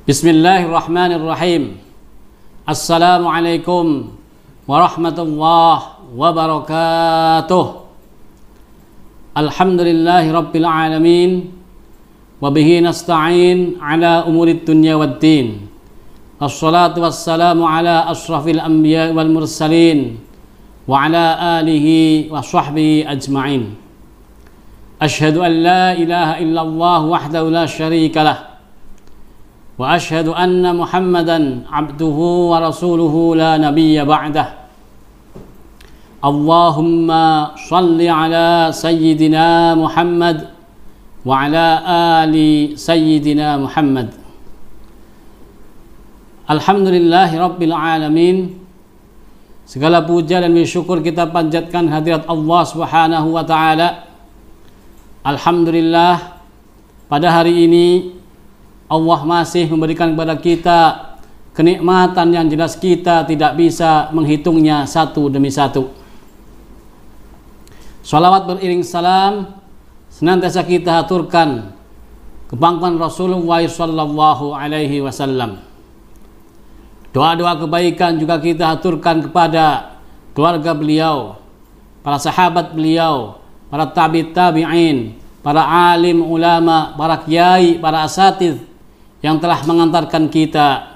Bismillahirrahmanirrahim. Assalamualaikum warahmatullahi wabarakatuh. Alhamdulillahi rabbil alamin. Wabihi nasta'in ala umurid dunya waddin. Assalatu wassalamu ala ashrafil anbiya wal mursalin wa ala alihi wa sahbihi ajma'in. Ashhadu an la ilaha illallah wahdahu la syarika lah. Wa ashhadu anna Muhammadan abduhu wa rasuluhu la nabiyya ba'dah. Allahumma shalli ala sayyidina Muhammad wa ala ali sayyidina Muhammad. Alhamdulillahi rabbil alamin. Segala puja dan syukur kita panjatkan hadirat Allah Subhanahu wa taala. Alhamdulillah, pada hari ini Allah masih memberikan kepada kita kenikmatan yang jelas kita tidak bisa menghitungnya satu demi satu. Salawat beriring salam senantiasa kita aturkan ke pangkuan Rasulullah sallallahu alaihi wasallam. Doa-doa kebaikan juga kita aturkan kepada keluarga beliau, para sahabat beliau, para tabi'in, para alim ulama, para kiai, para asatidz yang telah mengantarkan kita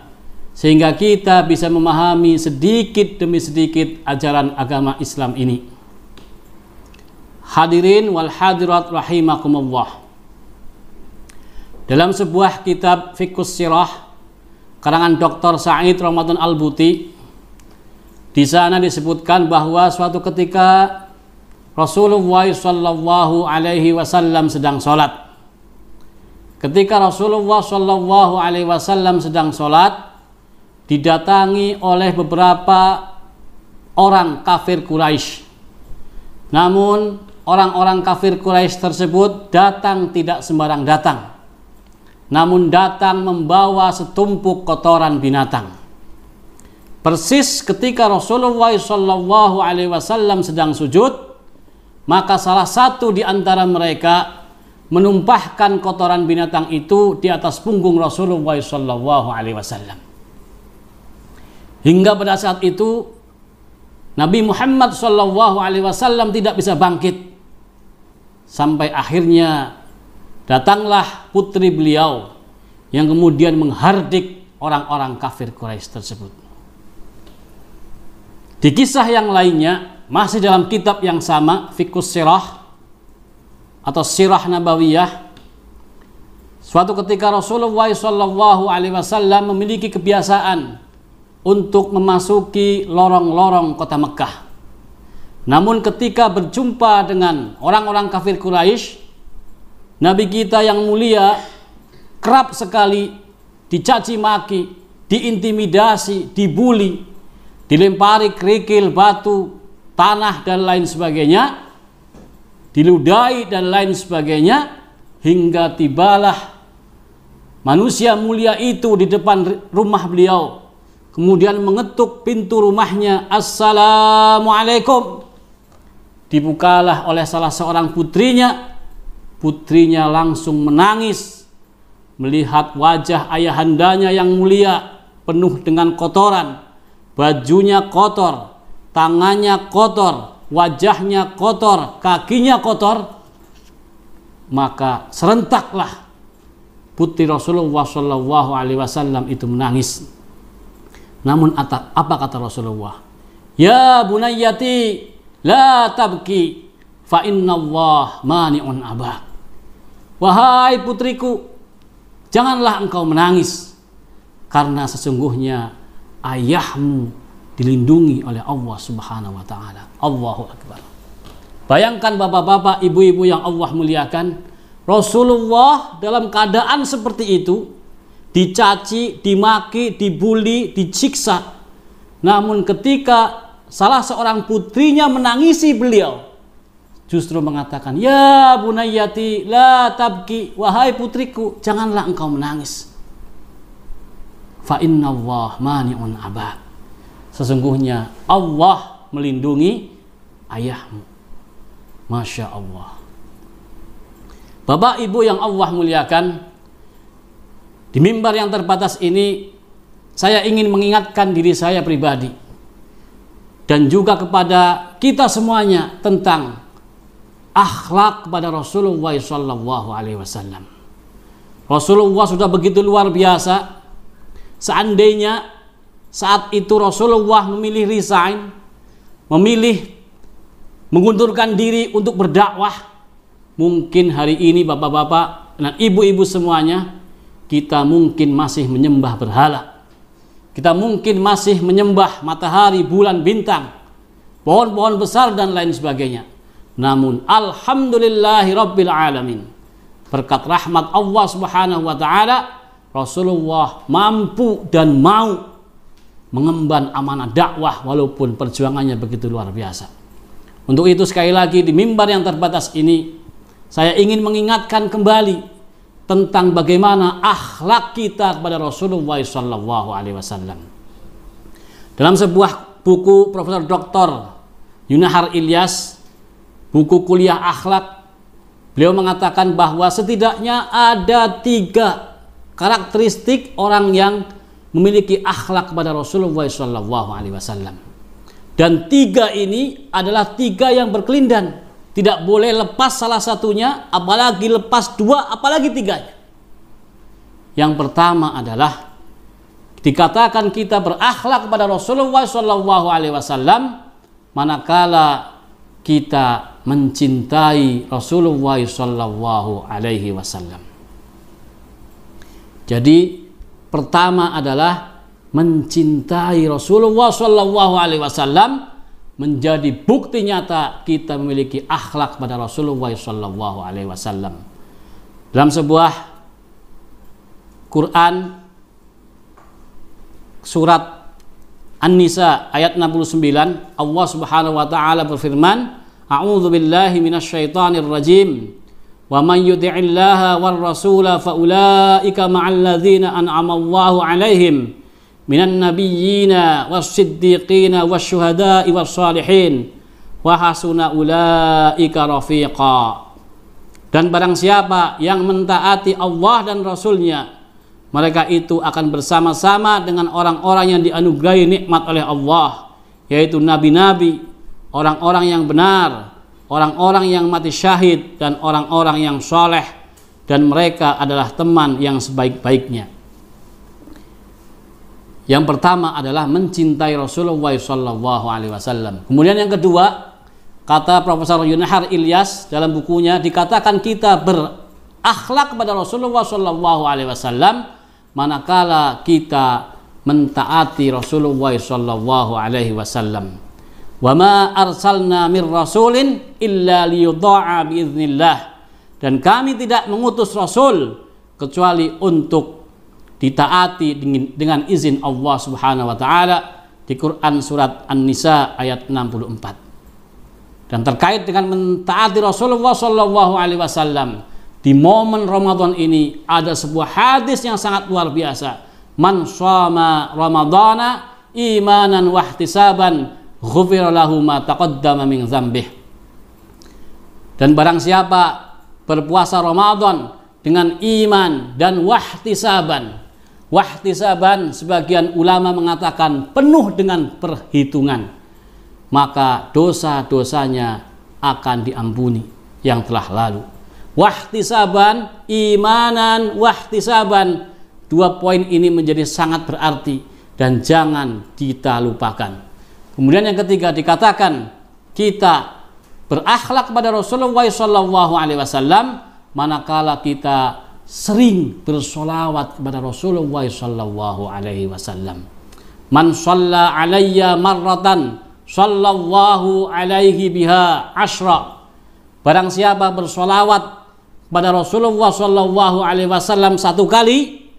sehingga kita bisa memahami sedikit demi sedikit ajaran agama Islam ini. Hadirin wal hadirat rahimakumullah. Dalam sebuah kitab Fiqhus Sirah karangan Dr. Sa'id Ramadan Al-Buti, di sana disebutkan bahwa suatu ketika Rasulullah sallallahu alaihi wasallam sedang sholat. Ketika Rasulullah sallallahu alaihi wasallam sedang sholat, didatangi oleh beberapa orang kafir Quraisy. Namun orang-orang kafir Quraisy tersebut datang tidak sembarang datang, namun datang membawa setumpuk kotoran binatang. Persis ketika Rasulullah sallallahu alaihi wasallam sedang sujud, maka salah satu di antara mereka menumpahkan kotoran binatang itu di atas punggung Rasulullah sallallahu alaihi wasallam. Hingga pada saat itu Nabi Muhammad sallallahu alaihi wasallam tidak bisa bangkit. Sampai akhirnya datanglah putri beliau yang kemudian menghardik orang-orang kafir Quraisy tersebut. Di kisah yang lainnya, masih dalam kitab yang sama, Fiqhus Sirah atau Sirah Nabawiyah, suatu ketika Rasulullah sallallahu alaihi wasallam memiliki kebiasaan untuk memasuki lorong-lorong kota Mekah. Namun ketika berjumpa dengan orang-orang kafir Quraisy, Nabi kita yang mulia kerap sekali dicaci maki, diintimidasi, dibuli, dilempari kerikil, batu, tanah dan lain sebagainya, diludahi dan lain sebagainya, hingga tibalah manusia mulia itu di depan rumah beliau, kemudian mengetuk pintu rumahnya. Assalamualaikum. Dibukalah oleh salah seorang putrinya. Putrinya langsung menangis melihat wajah ayahandanya yang mulia penuh dengan kotoran, bajunya kotor, tangannya kotor, wajahnya kotor, kakinya kotor. Maka serentaklah putri Rasulullah sallallahu alaihi wasallam itu menangis. Namun apa kata Rasulullah? Ya bunayyati la tabki fa innallah mani'un abak. Wahai putriku, janganlah engkau menangis, karena sesungguhnya ayahmu dilindungi oleh Allah Subhanahu wa taala. Allahu akbar. Bayangkan bapak-bapak, ibu-ibu yang Allah muliakan, Rasulullah dalam keadaan seperti itu dicaci, dimaki, dibuli, disiksa. Namun ketika salah seorang putrinya menangisi beliau, justru mengatakan, ya bunayyati la tabki, wahai putriku, janganlah engkau menangis. Fa innallah mani'un abak. Sesungguhnya Allah melindungi ayahmu. Masya Allah. Bapak ibu yang Allah muliakan, Di mimbar yang terbatas ini saya ingin mengingatkan diri saya pribadi dan juga kepada kita semuanya tentang akhlak kepada Rasulullah sallallahu alaihi wasallam. Rasulullah sudah begitu luar biasa. Seandainya saat itu Rasulullah memilih resign, memilih mengundurkan diri untuk berdakwah, mungkin hari ini bapak-bapak dan ibu-ibu semuanya, kita mungkin masih menyembah berhala. Kita mungkin masih menyembah matahari, bulan, bintang, pohon-pohon besar dan lain sebagainya. Namun alhamdulillahi rabbil alamin, berkat rahmat Allah Subhanahu wa taala, Rasulullah mampu dan mau mengemban amanah dakwah walaupun perjuangannya begitu luar biasa. Untuk itu sekali lagi di mimbar yang terbatas ini saya ingin mengingatkan kembali tentang bagaimana akhlak kita kepada Rasulullah sallallahu alaihi wasallam. Dalam sebuah buku Profesor Dr. Yunahar Ilyas, buku kuliah akhlak, beliau mengatakan bahwa setidaknya ada 3 karakteristik orang yang memiliki akhlak kepada Rasulullah sallallahu alaihi wasallam. Dan 3 ini adalah 3 yang berkelindan. Tidak boleh lepas salah satunya, apalagi lepas 2, apalagi 3-nya. Yang pertama adalah dikatakan kita berakhlak kepada Rasulullah sallallahu alaihi wasallam manakala kita mencintai Rasulullah sallallahu alaihi wasallam. Jadi pertama adalah mencintai Rasulullah sallallahu alaihi wasallam menjadi bukti nyata kita memiliki akhlak pada Rasulullah sallallahu alaihi wasallam. Dalam sebuah Quran surat An-Nisa ayat 69, Allah Subhanahu wa taala berfirman, A'udzu billahi minasyaitonir rajim. Wa man yuti'illaha war rasula fa ulaika ma'al ladzina an'ama Allahu 'alaihim minan nabiyyina was-siddiqina wasyuhada'i was-shalihin wa hasuna ulaika rafiqa. Dan barang siapa yang mentaati Allah dan Rasulnya, mereka itu akan bersama-sama dengan orang-orang yang dianugerahi nikmat oleh Allah, yaitu nabi-nabi, orang-orang yang benar, orang-orang yang mati syahid, dan orang-orang yang soleh, dan mereka adalah teman yang sebaik-baiknya. Yang pertama adalah mencintai Rasulullah sallallahu alaihi wasallam. Kemudian yang kedua, kata Profesor Yunahar Ilyas dalam bukunya, dikatakan kita berakhlak kepada Rasulullah sallallahu alaihi wasallam manakala kita mentaati Rasulullah sallallahu alaihi wasallam. Wa ma arsalna mir rasulin illa liyudha'a biiznillah. Dan kami tidak mengutus rasul kecuali untuk ditaati dengan izin Allah Subhanahu wa taala, di Quran surat An-Nisa ayat 64. Dan terkait dengan mentaati Rasulullah sallallahu alaihi wasallam di momen Ramadan ini ada sebuah hadis yang sangat luar biasa. Man shoma ramadhana imanan wa ihtisaban ghufira lahu ma taqaddama min dzambih. Dan barang siapa berpuasa Ramadan dengan iman dan wahtisaban. Wahtisaban sebagian ulama mengatakan penuh dengan perhitungan, maka dosa-dosanya akan diampuni yang telah lalu. Wahtisaban, imanan, wahtisaban, 2 poin ini menjadi sangat berarti dan jangan kita lupakan. Kemudian yang ketiga dikatakan kita berakhlak kepada Rasulullah sallallahu alaihi wasallam manakala kita sering bersolawat kepada Rasulullah sallallahu alaihi wasallam. Man shalla alayya marratan sallallahu alaihi biha asyra. Barang siapa bersolawat kepada Rasulullah sallallahu alaihi wasallam 1 kali,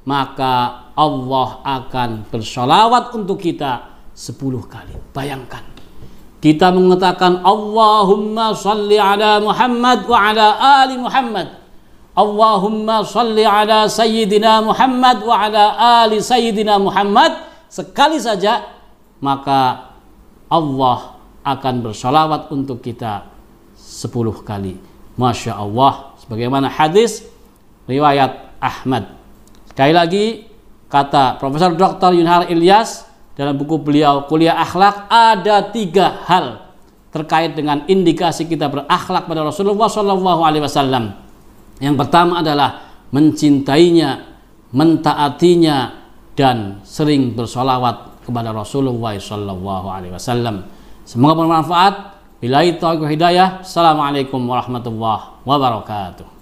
maka Allah akan bersolawat untuk kita 10 kali. Bayangkan, kita mengatakan Allahumma salli ala Muhammad wa ala ali Muhammad, Allahumma salli ala Sayyidina Muhammad wa ala ali Sayyidina Muhammad sekali saja, maka Allah akan bersalawat untuk kita 10 kali. Masya Allah, sebagaimana hadis riwayat Ahmad. Sekali lagi, kata Profesor Dr. Yunhar Ilyas dalam buku beliau Kuliah Akhlak, ada 3 hal terkait dengan indikasi kita berakhlak pada Rasulullah SAW. Yang pertama adalah mencintainya, mentaatinya, dan sering bersolawat kepada Rasulullah SAW. Semoga bermanfaat. Billahi taufiq wal hidayah. Assalamualaikum warahmatullahi wabarakatuh.